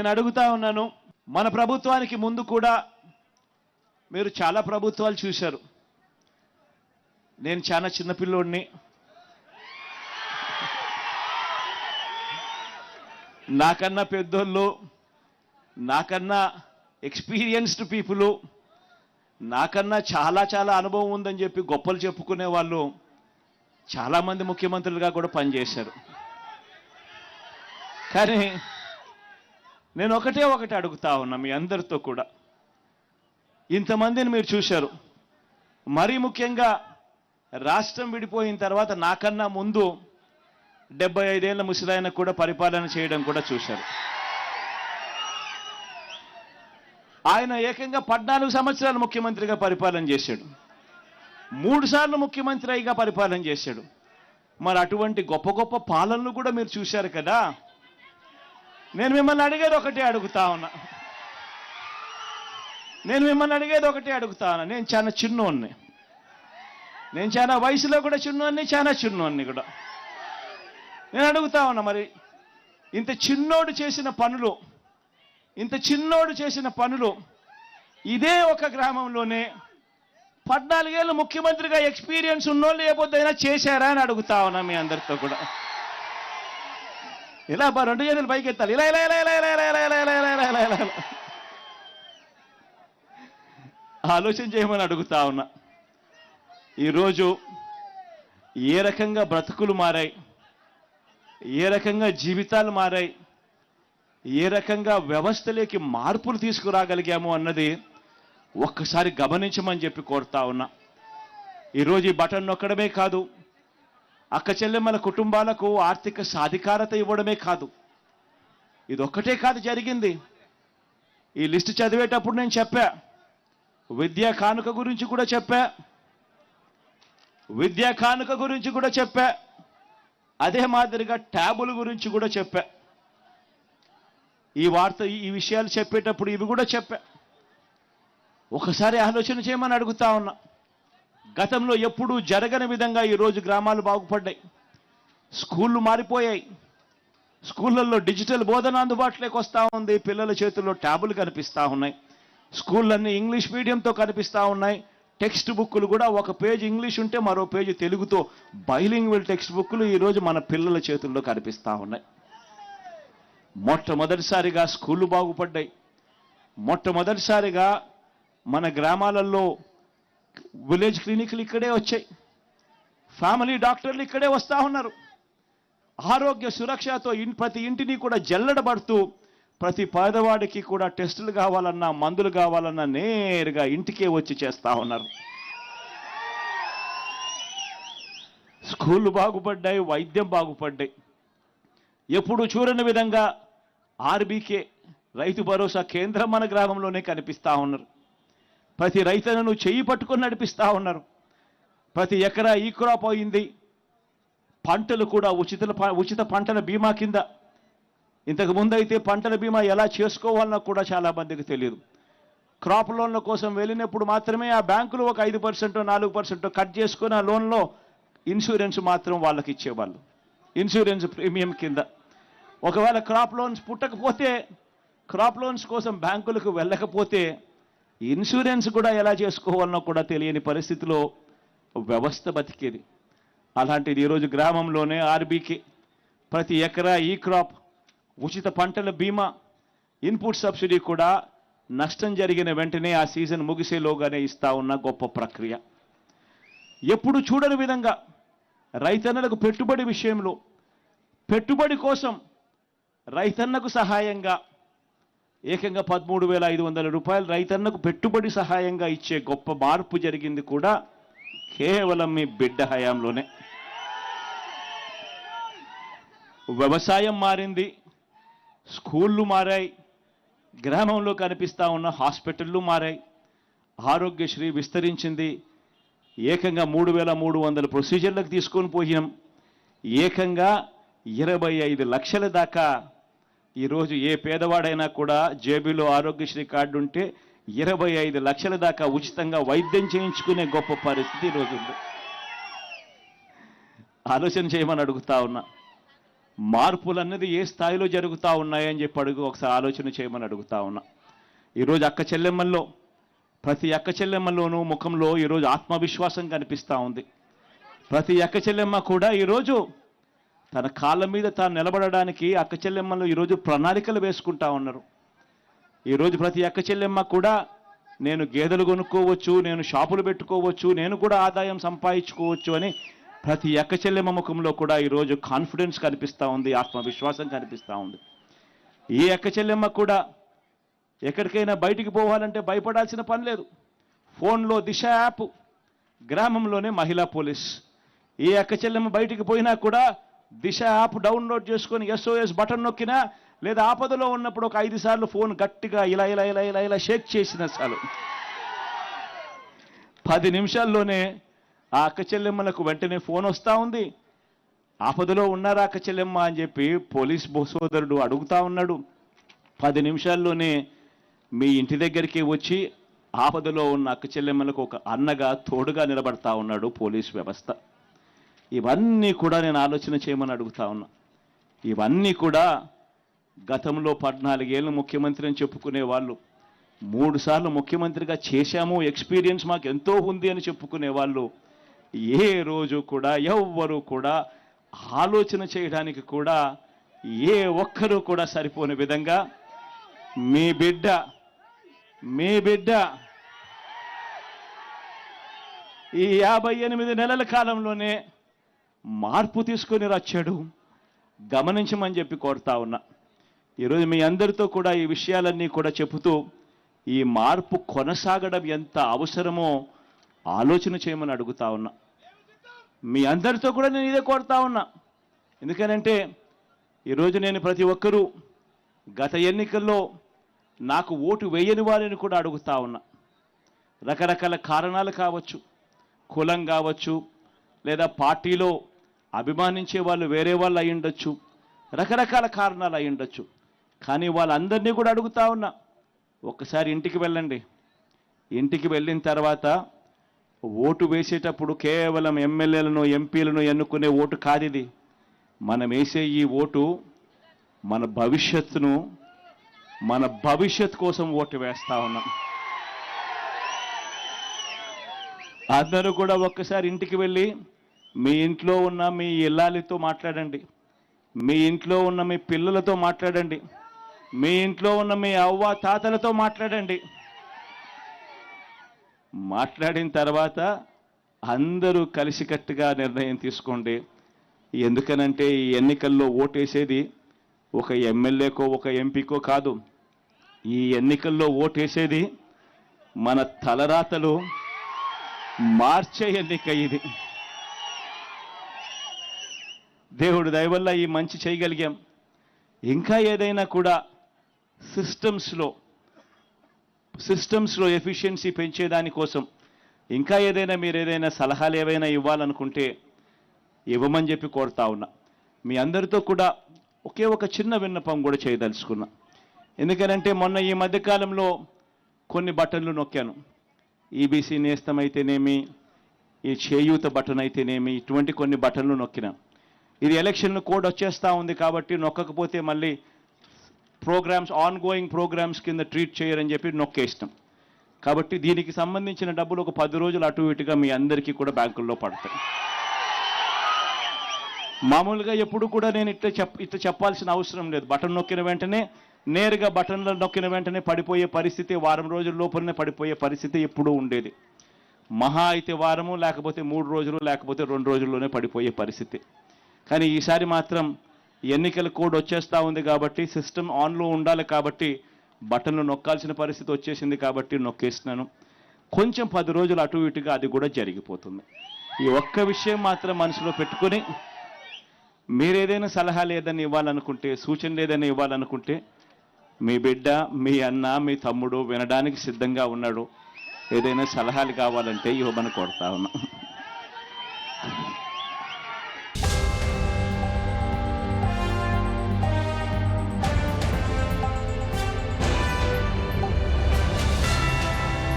నేను అడుగుతా ఉన్నాను, మన ప్రభుత్వానికి ముందు కూడా మీరు చాలా ప్రభుత్వాలు చూశారు. నేను చాలా చిన్నపిల్లోడిని. నాకన్నా పెద్దోళ్ళు, నాకన్నా ఎక్స్పీరియన్స్డ్ పీపుల్, నాకన్నా చాలా చాలా అనుభవం ఉందని చెప్పి గొప్పలు చెప్పుకునే వాళ్ళు చాలామంది ముఖ్యమంత్రులుగా కూడా పనిచేశారు. కానీ నేను ఒకటి అడుగుతా ఉన్నా మీ అందరితో కూడా, ఇంతమందిని మీరు చూశారు. మరీ ముఖ్యంగా రాష్ట్రం విడిపోయిన తర్వాత నాకన్నా ముందు 75 ఏళ్ల ముసలాయన కూడా పరిపాలన చేయడం కూడా చూశారు. ఆయన ఏకంగా 14 సంవత్సరాలు ముఖ్యమంత్రిగా పరిపాలన చేశాడు. 3 సార్లు ముఖ్యమంత్రిగా పరిపాలన చేశాడు. మరి అటువంటి గొప్ప గొప్ప పాలనలు కూడా మీరు చూశారు కదా. నేను మిమ్మల్ని అడిగేది ఒకటే అడుగుతా ఉన్నా. నేను చాలా చిన్నోన్ని, నేను చాలా వయసులో కూడా చిన్నోన్ని, చాలా చిన్నోన్ని కూడా. నేను అడుగుతా ఉన్నా, మరి ఇంత చిన్నోడు చేసిన పనులు ఇదే ఒక గ్రామంలోనే 14 ఏళ్ళు ముఖ్యమంత్రిగా ఎక్స్పీరియన్స్ ఉన్నోళ్ళు ఏ పొద్దుైనా చేశారా అని అడుగుతా ఉన్నా మీ అందరితో కూడా. ఇలా 2 చేతులు పైకి ఎత్తాలి, ఇలా ఇలా ఇలా ఇలా ఇలా ఇలా ఇలా ఇలా ఇలా ఇలా ఇలా ఆలోచన చేయమని అడుగుతా ఉన్నా. ఈరోజు ఏ రకంగా బ్రతుకులు మారాయి, ఏ రకంగా జీవితాలు మారాయి, ఏ రకంగా వ్యవస్థలోకి మార్పులు తీసుకురాగలిగాము అన్నది ఒక్కసారి గమనించమని చెప్పి కోరుతా ఉన్నా. ఈరోజు ఈ బటన్ నొక్కడమే కాదు, అక్క చెల్లెమ్మల కుటుంబాలకు ఆర్థిక సాధికారత ఇవ్వడమే కాదు, ఇదొక్కటే కాదు జరిగింది. ఈ లిస్టు చదివేటప్పుడు నేను చెప్పా, విద్యా కానుక గురించి కూడా చెప్పా, అదే మాదిరిగా ట్యాబుల గురించి కూడా చెప్పా. ఈ విషయాలు చెప్పేటప్పుడు ఇవి కూడా చెప్పా. ఒకసారి ఆలోచన చేయమని అడుగుతా ఉన్నా. గతంలో ఎప్పుడూ జరగని విధంగా ఈరోజు గ్రామాలు బాగుపడ్డాయి. స్కూళ్ళు మారిపోయాయి. స్కూళ్ళల్లో డిజిటల్ బోధన అందుబాటులోకి వస్తూ ఉంది. పిల్లల చేతుల్లో ట్యాబులు కనిపిస్తూ ఉన్నాయి. స్కూళ్ళన్నీ ఇంగ్లీష్ మీడియంతో కనిపిస్తూ ఉన్నాయి. టెక్స్ట్ బుక్కులు కూడా ఒక పేజ్ ఇంగ్లీష్ ఉంటే మరో పేజీ తెలుగుతో బైలింగ్వల్ టెక్స్ట్ బుక్కులు ఈరోజు మన పిల్లల చేతుల్లో కనిపిస్తూ ఉన్నాయి. మొట్టమొదటిసారిగా స్కూళ్ళు బాగుపడ్డాయి. మొట్టమొదటిసారిగా మన గ్రామాలలో విలేజ్ క్లినిక్లు ఇక్కడే వచ్చాయి. ఫ్యామిలీ డాక్టర్లు ఇక్కడే వస్తూ ఉన్నారు. ఆరోగ్య సురక్షతో ప్రతి ఇంటిని కూడా జల్లెడబడుతూ ప్రతి పేదవాడికి కూడా టెస్టులు కావాలన్నా, మందులు కావాలన్నా నేరుగా ఇంటికే వచ్చి చేస్తూ ఉన్నారు. స్కూళ్ళు బాగుపడ్డాయి, వైద్యం బాగుపడ్డాయి. ఎప్పుడు చూడని విధంగా ఆర్బీకే రైతు భరోసా కేంద్రం మన గ్రామంలోనే కనిపిస్తూ ఉన్నారు. ప్రతి రైతులను చెయ్యి పట్టుకొని నడిపిస్తూ ఉన్నారు. ప్రతి ఎకరా ఈ క్రాప్ అయింది. పంటలు కూడా ఉచిత పంటల బీమా కింద. ఇంతకు ముందు అయితే పంటల బీమా ఎలా చేసుకోవాలన్నా కూడా చాలా మందికి తెలియదు. క్రాప్ లోన్ల కోసం వెళ్ళినప్పుడు మాత్రమే ఆ బ్యాంకులు ఒక 5% 4% కట్ చేసుకుని ఆ లోన్లో ఇన్సూరెన్స్ మాత్రం వాళ్ళకి ఇచ్చేవాళ్ళు, ఇన్సూరెన్స్ ప్రీమియం కింద. ఒకవేళ క్రాప్ లోన్స్ పుట్టకపోతే, క్రాప్ లోన్స్ కోసం బ్యాంకులకు వెళ్ళకపోతే ఇన్సూరెన్స్ కూడా ఎలా చేసుకోవాలనో కూడా తెలియని పరిస్థితిలో వ్యవస్థ బతికేది. అలాంటిది ఈరోజు గ్రామంలోనే ఆర్బీకే ప్రతి ఎకరా ఈ క్రాప్, ఉచిత పంటల బీమా, ఇన్పుట్ సబ్సిడీ కూడా నష్టం జరిగిన వెంటనే ఆ సీజన్ ముగిసేలోగానే ఇస్తా ఉన్న గొప్ప ప్రక్రియ. ఎప్పుడు చూడని విధంగా రైతన్నలకు పెట్టుబడి విషయంలో, పెట్టుబడి కోసం రైతన్నకు సహాయంగా ఏకంగా 13,500 రూపాయలు రైతన్నకు పెట్టుబడి సహాయంగా ఇచ్చే గొప్ప మార్పు జరిగింది కూడా కేవలం మీ బిడ్డ హయాంలోనే. వ్యవసాయం మారింది, స్కూళ్ళు మారాయి, గ్రామంలో కనిపిస్తూ ఉన్న హాస్పిటళ్ళు మారాయి, ఆరోగ్యశ్రీ విస్తరించింది. ఏకంగా 3,300 ప్రొసీజర్లకు తీసుకొని పోయాం. ఏకంగా 25 లక్షల దాకా ఈరోజు ఏ పేదవాడైనా కూడా జేబులో ఆరోగ్యశ్రీ కార్డు ఉంటే 25 లక్షల దాకా ఉచితంగా వైద్యం చేయించుకునే గొప్ప పరిస్థితి ఈరోజు ఉంది. ఆలోచన చేయమని అడుగుతా ఉన్నా. మార్పులన్నది ఏ స్థాయిలో జరుగుతూ ఉన్నాయని చెప్పి ఒకసారి ఆలోచన చేయమని అడుగుతా ఉన్నా. ఈరోజు అక్క చెల్లెమ్మల్లో ప్రతి అక్క చెల్లెమ్మలోనూ ముఖంలో ఈరోజు ఆత్మవిశ్వాసం కనిపిస్తూ ఉంది. ప్రతి అక్క చెల్లెమ్మ కూడా ఈరోజు తన కాళ్ళ మీద తాను నిలబడడానికి అక్క చెల్లెమ్మలు ఈరోజు ప్రణాళికలు వేసుకుంటా ఉన్నారు. ఈరోజు ప్రతి అక్క చెల్లెమ్మ కూడా నేను గేదెలు కొనుక్కోవచ్చు, నేను షాపులు పెట్టుకోవచ్చు, నేను కూడా ఆదాయం సంపాదించుకోవచ్చు అని ప్రతి అక్క చెల్లెమ్మ ముఖంలో కూడా ఈరోజు కాన్ఫిడెన్స్ కనిపిస్తూ ఉంది, ఆత్మవిశ్వాసం కనిపిస్తూ ఉంది. ఈ అక్క చెల్లెమ్మ కూడా ఎక్కడికైనా బయటికి పోవాలంటే భయపడాల్సిన పని లేదు. ఫోన్లో దిశ యాప్, గ్రామంలోనే మహిళా పోలీస్. ఏ అక్క చెల్లెమ్మ బయటికి పోయినా కూడా దిశ యాప్ డౌన్లోడ్ చేసుకొని SOS బటన్ నొక్కినా లేదా ఆపదలో ఉన్నప్పుడు ఒక 5 సార్లు ఫోన్ గట్టిగా ఇలా ఇలా ఇలా ఇలా ఇలా షేక్ చేసిన చాలు 10 నిమిషాల్లోనే ఆ అక్క చెల్లెమ్మలకు వెంటనే ఫోన్ వస్తూ ఉంది. ఆపదలో ఉన్నారా అక్క చెల్లెమ్మ అని చెప్పి పోలీస్ సోదరుడు అడుగుతా ఉన్నాడు. 10 నిమిషాల్లోనే మీ ఇంటి దగ్గరికి వచ్చి ఆపదలో ఉన్న అక్క చెల్లెమ్మలకు ఒక అన్నగా తోడుగా నిలబడతా ఉన్నాడు పోలీస్ వ్యవస్థ. ఇవన్నీ కూడా నేను ఆలోచన చేయమని అడుగుతా ఉన్నా. ఇవన్నీ కూడా గతంలో 14 ఏళ్ళు ముఖ్యమంత్రి అని చెప్పుకునే వాళ్ళు, 3 సార్లు ముఖ్యమంత్రిగా చేశాము, ఎక్స్పీరియన్స్ మాకు ఎంతో ఉంది అని చెప్పుకునే వాళ్ళు ఏ రోజు కూడా ఎవ్వరూ కూడా ఆలోచన చేయడానికి కూడా ఏ ఒక్కరూ కూడా సరిపోని విధంగా మీ బిడ్డ ఈ 58 నెలల కాలంలోనే మార్పు తీసుకొని వచ్చాడు. గమనించమని చెప్పి కోరుతా ఉన్నా. ఈరోజు మీ అందరితో కూడా ఈ విషయాలన్నీ కూడా చెబుతూ ఈ మార్పు కొనసాగడం ఎంత అవసరమో ఆలోచన చేయమని అడుగుతా ఉన్నా. మీ అందరితో కూడా నేను ఇదే కోరుతా ఉన్నా. ఎందుకనంటే ఈరోజు నేను ప్రతి ఒక్కరూ గత ఎన్నికల్లో నాకు ఓటు వేయని వారిని కూడా అడుగుతా ఉన్నా. రకరకాల కారణాలు కావచ్చు, కులం కావచ్చు, లేదా పార్టీలో అభిమానించే వాళ్ళు వేరే వాళ్ళు అయి ఉండొచ్చు, రకరకాల కారణాలు అయి ఉండొచ్చు. కానీ వాళ్ళందరినీ కూడా అడుగుతా ఉన్నా, ఒక్కసారి ఇంటికి వెళ్ళండి. ఇంటికి వెళ్ళిన తర్వాత ఓటు వేసేటప్పుడు కేవలం ఎమ్మెల్యేలను ఎంపీలను ఎన్నుకునే ఓటు కాదు ఇది. మనం వేసే ఈ ఓటు మన భవిష్యత్తు కోసం ఓటు వేస్తా ఉన్నాం. అందరూ కూడా ఒక్కసారి ఇంటికి వెళ్ళి మీ ఇంట్లో ఉన్న మీ ఇల్లాలితో మాట్లాడండి, మీ ఇంట్లో ఉన్న మీ పిల్లలతో మాట్లాడండి, మీ ఇంట్లో ఉన్న మీ అవ్వ తాతలతో మాట్లాడండి. మాట్లాడిన తర్వాత అందరూ కలిసికట్టుగా నిర్ణయం తీసుకోండి. ఎందుకనంటే ఈ ఎన్నికల్లో ఓటేసేది ఒక ఎమ్మెల్యేకో ఒక ఎంపీకో కాదు. ఈ ఎన్నికల్లో ఓటేసేది మన తలరాతలు మార్చే ఎన్నిక ఇది. దేవుడు దయ వల్ల ఈ మంచి చేయగలిగాం. ఇంకా ఏదైనా కూడా సిస్టమ్స్లో ఎఫిషియన్సీ పెంచేదానికోసం ఇంకా ఏదైనా మీరు ఏదైనా సలహాలు ఏవైనా ఇవ్వాలనుకుంటే ఇవ్వమని చెప్పి కోరుతా ఉన్నా. మీ అందరితో కూడా ఒకే ఒక చిన్న విన్నపం కూడా చేయదలుచుకున్నా. ఎందుకనంటే మొన్న ఈ మధ్యకాలంలో కొన్ని బటన్లు నొక్కాను. ఈబీసీ నేస్తం అయితేనేమి, ఈ చేయూత బటన్ అయితేనేమి, ఇటువంటి కొన్ని బటన్లు నొక్కినా. ఇది ఎలక్షన్ కోడ్ వచ్చేస్తూ ఉంది కాబట్టి నొక్కకపోతే మళ్ళీ ఆన్గోయింగ్ ప్రోగ్రామ్స్ కింద ట్రీట్ చేయరని చెప్పి నొక్కేస్తాం. కాబట్టి దీనికి సంబంధించిన డబ్బులు ఒక 10 రోజులు అటు ఇటుగా మీ అందరికీ కూడా బ్యాంకుల్లో పడతాయి. మామూలుగా ఎప్పుడు కూడా నేను ఇట్లా చెప్పాల్సిన అవసరం లేదు. బటన్ నొక్కిన వెంటనే నేరుగా బటన్లు నొక్కిన వెంటనే పడిపోయే పరిస్థితి, వారం రోజుల లోపలనే పడిపోయే పరిస్థితి ఎప్పుడూ ఉండేది. మహా అయితే వారము, లేకపోతే 3 రోజులు, లేకపోతే 2 రోజుల్లోనే పడిపోయే పరిస్థితి. కానీ ఈసారి మాత్రం ఎన్నికల కోడ్ వచ్చేస్తూ ఉంది కాబట్టి, సిస్టమ్ ఆన్లో ఉండాలి కాబట్టి బటన్లు నొక్కాల్సిన పరిస్థితి వచ్చేసింది కాబట్టి నొక్కేస్తున్నాను. కొంచెం 10 రోజులు అటు ఇటుగా అది కూడా జరిగిపోతుంది. ఈ ఒక్క విషయం మాత్రం మనసులో పెట్టుకొని మీరేదైనా సలహాలు ఏదైనా ఇవ్వాలనుకుంటే, సూచనలు ఏదైనా ఇవ్వాలనుకుంటే మీ బిడ్డ, మీ అన్న, మీ తమ్ముడు వినడానికి సిద్ధంగా ఉన్నాడు. ఏదైనా సలహాలు కావాలంటే ఇవ్వమని కోరుతా ఉన్నా.